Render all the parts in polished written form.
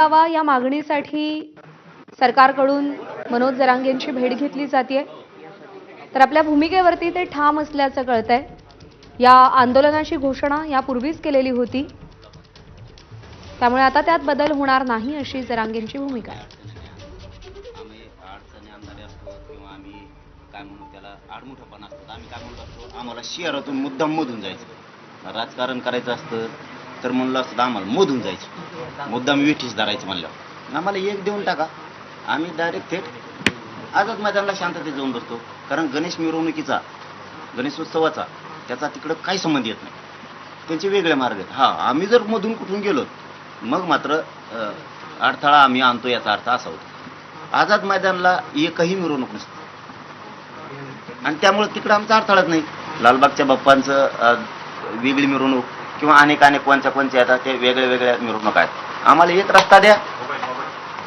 करावा या मागणीसाठी सरकारकडून मनोज जरांगेंची भेट घेतली जाते। तर आपल्या भूमिकेवरती ते ठाम असल्याचं कळतंय। या आंदोलनाची घोषणा यापूर्वीच केलेली होती, त्यामुळे आता त्यात बदल होणार नाही अशी जरांगेंची भूमिका आहे। आम्हाला शहरातून मुद्दाम मधून जायचं, राजकारण करायचं असतं तर म्हणलं असतं आम्हाला मधून जायचं, मुद्दाम विठीस धरायचं म्हणलं आम्हाला एक देऊन टाका, आम्ही डायरेक्ट थेट आझाद मैदानाला शांततेत जाऊन बसतो। कारण गणेश मिरवणुकीचा, गणेशोत्सवाचा त्याचा तिकडं काही संबंध येत नाही, त्यांचे वेगळे मार्ग आहेत। हा, आम्ही जर मधून कुठून गेलो मग मात्र अडथळा आम्ही आणतो, याचा अर्थ असा होतो आझाद मैदानाला एकही मिरवणूक नसते आणि त्यामुळे तिकडं आमचा अडथळाच नाही। लालबागच्या बाप्पांचं वेगळी मिरवणूक किंवा अनेक कोणत्या येतात ते वेगळ्या मिरवणूक आहेत। आम्हाला एक रस्ता द्या,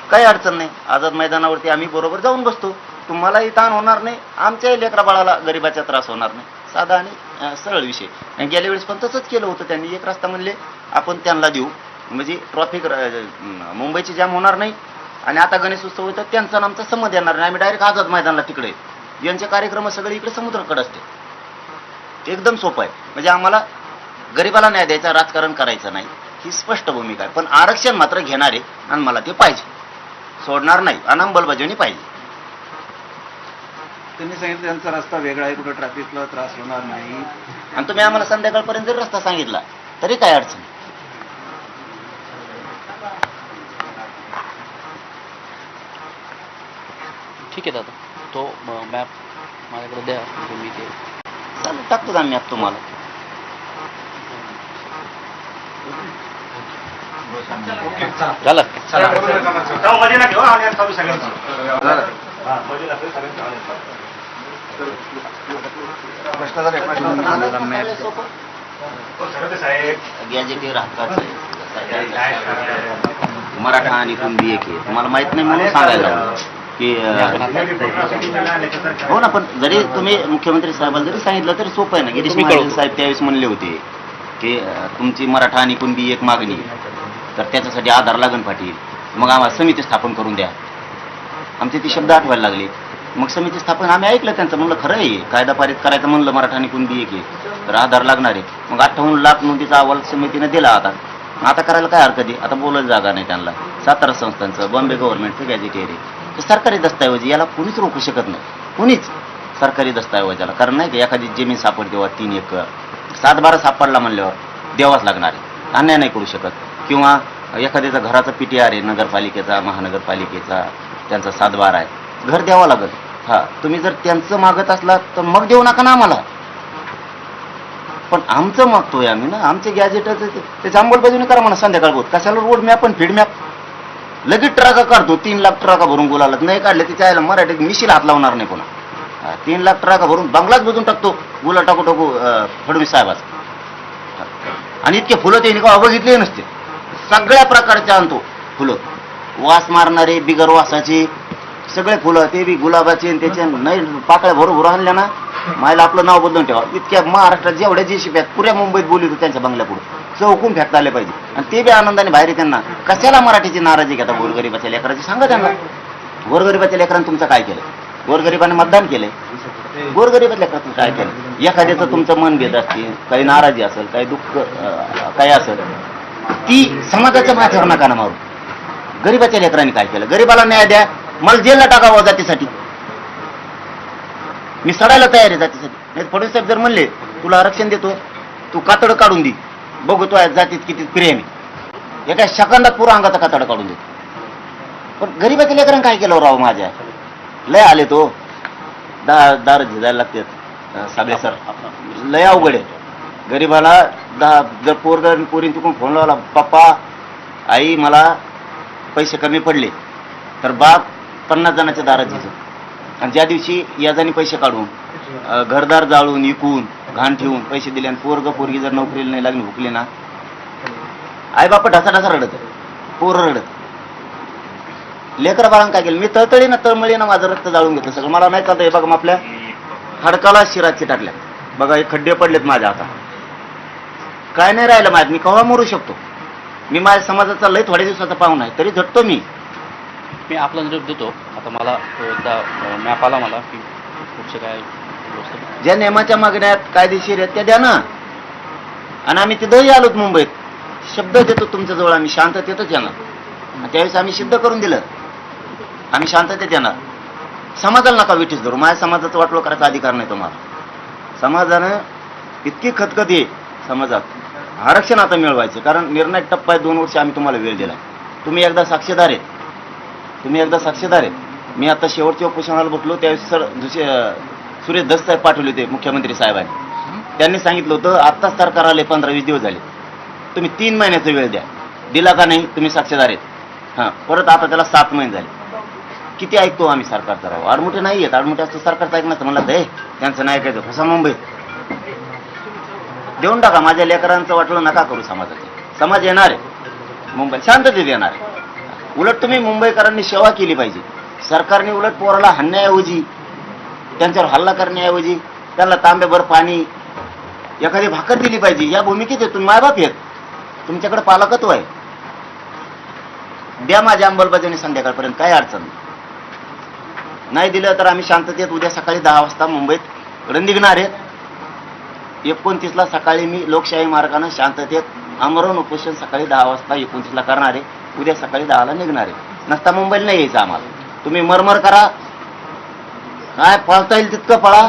काही अडचण नाही, आझाद मैदानावरती आम्ही बरोबर जाऊन बसतो, तुम्हालाही ताण होणार नाही, आमच्याही लेकरा बाळाला गरिबाचा त्रास होणार नाही। साधा आणि सरळ विषय। गेल्या वेळेस पण तसंच केलं होतं त्यांनी, एक रस्ता म्हणले आपण त्यांना देऊ, म्हणजे ट्रॉफिक मुंबईची जाम होणार नाही आणि आता गणेश उत्सव होतं त्यांचा आमचा संबंध येणार नाही, आम्ही डायरेक्ट आझाद मैदानाला तिकडे, यांचे कार्यक्रम सगळे इकडे समुद्राकडे असते। एकदम सोपं आहे, म्हणजे आम्हाला गरिबाला न्याय द्यायचा, राजकारण करायचं नाही, ही स्पष्ट भूमिका आहे। पण आरक्षण मात्र घेणारे आणि मला ते पाहिजे, सोडणार नाही आणि अंमलबजावणी पाहिजे। त्यांनी सांगितलं त्यांचा रस्ता वेगळा आहे, कुठं ट्रॅफिकला त्रास होणार नाही आणि तुम्ही आम्हाला संध्याकाळपर्यंत जरी रस्ता सांगितला तरी काय अडचण। ठीक आहे दादा, तो मॅप माझ्याकडे द्या, मी ते चालेल, टाकतो आम्ही मॅप तुम्हाला। झालं गॅजेटिव्ह हक्काचं मराठा आणि कुणबी एक आहे, तुम्हाला माहित नाही म्हणून सांगायला लागलो की हो ना। पण जरी तुम्ही मुख्यमंत्री साहेबांना जरी सांगितलं तरी सोपं आहे ना। गिरीश महाजन साहेब त्यावेळेस म्हणले होते की तुमची मराठा आणि कुणबी एक मागणी, तर त्याच्यासाठी आधार लागण पाटील, मग आम्हाला समिती स्थापन करून द्या। आमचे ते शब्द आठवायला लागले, मग समिती स्थापन आम्ही ऐकलं त्यांचं, म्हणलं खरं आहे, कायदा पारित करायचं म्हणलं मराठा आणि कुणबी एक आहे तर आधार लागणार आहे। मग 58 लाख नोंदीचा अहवाल समितीने दिला, आता करायला काय हरकत आहे, आता बोलायला जागा नाही त्यांना। सातारा संस्थांचं, बॉम्बे गव्हर्नमेंटचं गॅजेटियर आहे, सरकारी दस्तऐवज, याला कुणीच रोखू शकत नाही, कुणीच सरकारी दस्तऐवजाला। कारण नाही की एखादी जमीन सापडते वा 3 एकर 7-12 सापडला म्हणल्यावर द्यावाच लागणार आहे, अन्याय नाही करू शकत। किंवा एखाद्याचा घराचा PTR आहे, नगरपालिकेचा, महानगरपालिकेचा, त्यांचा 7-12 आहे, घर द्यावं लागत। हा, तुम्ही जर त्यांचं मागत असला तर मग देऊ नका ना आम्हाला, पण आमचं मागतोय आम्ही ना, आमचे गॅजेटचं त्याची अंमलबजावणी करा म्हणा संध्याकाळ बोध। कशाला रोड मॅप पण फीड मॅप लगेच ट्रका काढतो, 3 लाख ट्रका भरून गुलालात, नाही काढले तिच्या आयला मराठीत मिशील हात लावणार नाही कोणा। 3 लाख ट्रका भरून बंगलाच बुजून टाकतो गुला टाकू फडणवीस साहेबाचा। आणि इतके फुलं ते बघितले नसते, सगळ्या प्रकारचे आणतो फुलं, वास मारणारे, बिगर वासाचे सगळे फुलं, ते बी गुलाबाचे, त्याच्या नाही पाकळ्या भरून आणल्या ना, मायला आपलं नाव बदलून ठेवा। इतक्या महाराष्ट्रात जेवढ्या JCB आहेत पुऱ्या मुंबईत बोलतो त्यांच्या बंगल्यापुढे चौकून फेकता आले पाहिजे, आणि ते बी आनंदाने बाहेर। त्यांना कशाला मराठीची नाराजी घेता गोरगरिबाच्या लेकराची, सांगा त्यांना गोरगरिबाच्या लेकरांनी तुमचं काय केलं, गोरगरिबाने मतदान केलंय, गोरगरिबाच्या लेकरातून काय केलं। एखाद्याचं तुमचं मन घेत असते, काही नाराजी असेल, काही दुःख काही असेल, ती समाजाच्या माथ्यावर नका ना मारू। गरीबाच्या लेकरांनी काय केलं, गरीबाला न्याय द्या, मला जेलला टाकावं जातीसाठी, मी सडायला तयार आहे जातीसाठी। नाही फडणवीस साहेब जर म्हणले तुला आरक्षण देतो, तू कातड काढून दे, बघू तो जातीत किती प्रेम आहे, एका सेकंदात पुरा अंगाचा कातड काढून देतो। पण गरीबाच्या लेकरांनी काय केलं राव, माझ्या लय आले तो दार झिजायला लागतात साबळे सर, लय अवघड आहे गरीबाला। जर पोरीन चुकून फोन लावला, पप्पा आई मला पैसे कमी पडले, तर बाप 50 जणांच्या दारात झिजत, आणि ज्या दिवशी याजाने पैसे काढून घरदार जाळून विकून घाण ठेवून पैसे दिले आणि पोरगी जर नोकरीला नाही लागली, भुकले ना, आई बाप ढासा रडत, पोरं रडत, लेकरा बाळांना काय केलं, मी तळतळी ना तळमळी ना माझं रक्त जाळून घेतलं सगळं, मला नाही चालतं हे बघा, आपल्या हाडकाला शिराची टाकल्या बघा, हे खड्डे पडलेत माझ्या हातात, काय नाही राहिलं माहित, मी केव्हा मरू शकतो। मी माझ्या समाजाचा लय थोड्या दिवसाचा पाहुणा आहे तरी झटतो मी. मी आपला निरोप देतो. आता मला तो एकदा मॅप आला मला की पुढचे काय व्यवस्था. ज्या नियमाच्या मागण्या आहेत कायदेशीर आहेत त्या द्या ना. आणि आम्ही तिथंही आलोत मुंबईत, शब्द देतो तुमच्याजवळ आम्ही शांततेतच येणार. आणि त्यावेळेस आम्ही सिद्ध करून दिलं आम्ही शांततेत येणार. समाजाला नका विठीस धरू, माझ्या समाजाचं वाटोळ करायचा अधिकार नाही तुम्हाला. समाजानं इतकी खतखत आहे समाजात, आरक्षण आता मिळवायचं, कारण निर्णायक टप्पा आहे. 2 वर्ष आम्ही तुम्हाला वेळ दिला. तुम्ही एकदा साक्षीदार आहेत, तुम्ही एकदा साक्षीदार आहेत. मी आता शेवटच्या उपोषणाला बसलो त्यावेळेस सुरेश दस्ताय पाठवले होते मुख्यमंत्री साहेबांनी. त्यांनी सांगितलं होतं आत्ताच सरकार आले 15-20 दिवस झाले, तुम्ही 3 महिन्याचा वेळ द्या. दिला का नाही? तुम्ही साक्षीदार आहेत. हां, परत आता त्याला 7 महिने झाले. किती ऐकतो आम्ही सरकारचा राव? आडमुठे नाही आहेत, आडमुठे असतं सरकारचं ऐकण्याचं. म्हणलं हे त्यांचं नाही ऐकायचं, फसा मुंबईत देऊन टाका. माझ्या लेकरांचं वाटलं नका करू समाजाचं. समाज येणार आहे मुंबईत, शांततेत येणार आहे. उलट तुम्ही मुंबईकरांनी सेवा केली पाहिजे. सरकारने उलट पोराला हाणण्याऐवजी, त्यांच्यावर हल्ला करण्याऐवजी त्यांना तांब्याभर पाणी, एखादी भाकर दिली पाहिजे. या भूमिकेत आहे तुम्ही, मायबाप आहेत, तुमच्याकडे पालकत्व आहे. द्या माझ्या अंमलबजावणी संध्याकाळपर्यंत, काय अडचण नाही. दिलं तर आम्ही शांततेत उद्या सकाळी 10 वाजता मुंबईत निघणार आहे. 29ला सकाळी मी लोकशाही मार्गाने शांततेत आमरण उपोषण सकाळी 10 वाजता 29ला करणार आहे. उद्या सकाळी 10ला निघणार आहे. नसता मुंबईला नाही यायचं आम्हाला. तुम्ही मरमर करा, काय पळता येईल तितकं पळा,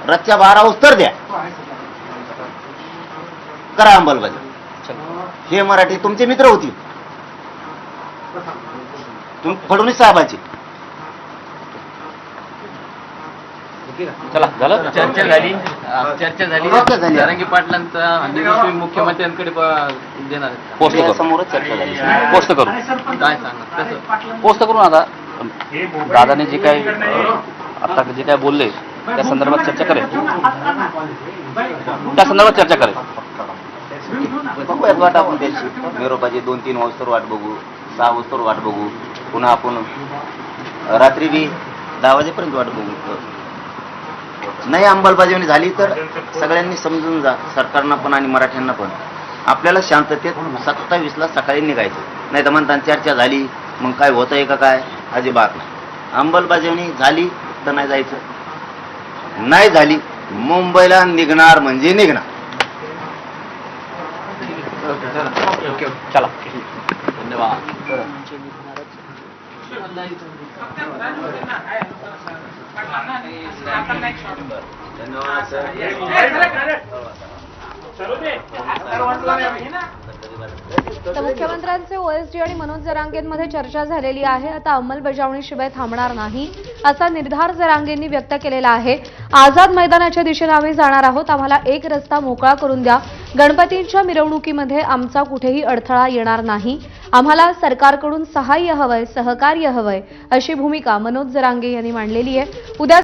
रातच्या 12 उत्तर द्या, करा अंमलबजावणी. हे मराठी तुमचे मित्र होतील, फडणवीस साहेबांची. चला झालं. चर्चा झाली जरांगे पाटलांचा आणि मुख्यमंत्र्यांकडे देणार आहेत. पोस्ट करू, समोरच चर्चा झाली. पोस्ट करू, काय सांगा कसं पोस्ट करून आता दादाने जे काय आता जे काय बोलले त्या संदर्भात चर्चा करेल, त्या संदर्भात चर्चा करेल. बघूयात वाट आपण त्याची. निरोपाची 2-3 वाजता वाट बघू, 6 वाजता वाट बघू, पुन्हा आपण रात्री बी 10 वाजेपर्यंत वाट बघू. नाही अंमलबजावणी झाली तर सगळ्यांनी समजून जा, सरकारनं पण आणि मराठ्यांना पण. आपल्याला शांततेत 27ला सकाळी निघायचं. नाही तर म्हणतात चर्चा झाली मग काय होतंय का काय? अजिबात नाही. अंमलबजावणी झाली तर नाही जायचं, नाही झाली मुंबईला निघणार म्हणजे निघणार. चला. धन्यवाद. तर मुख्यमंत्र्यांचे ओएसडी आणि मनोज जरांगेंमध्ये चर्चा झालेली आहे. आता अंमलबजावणीशिवाय थांबणार नाही असा निर्धार जरांगेंनी व्यक्त केलेला आहे. आझाद मैदानाच्या दिशेने आम्ही जाणार आहोत, आम्हाला एक रस्ता मोकळा करून द्या. गणपतींच्या मिरवणुकीमध्ये आमचा कुठेही अडथळा येणार नाही. आम्हाला सरकारकडून सहाय्य हवंय, सहकार्य हवंय, अशी भूमिका मनोज जरांगे यांनी मांडलेली आहे. उद्या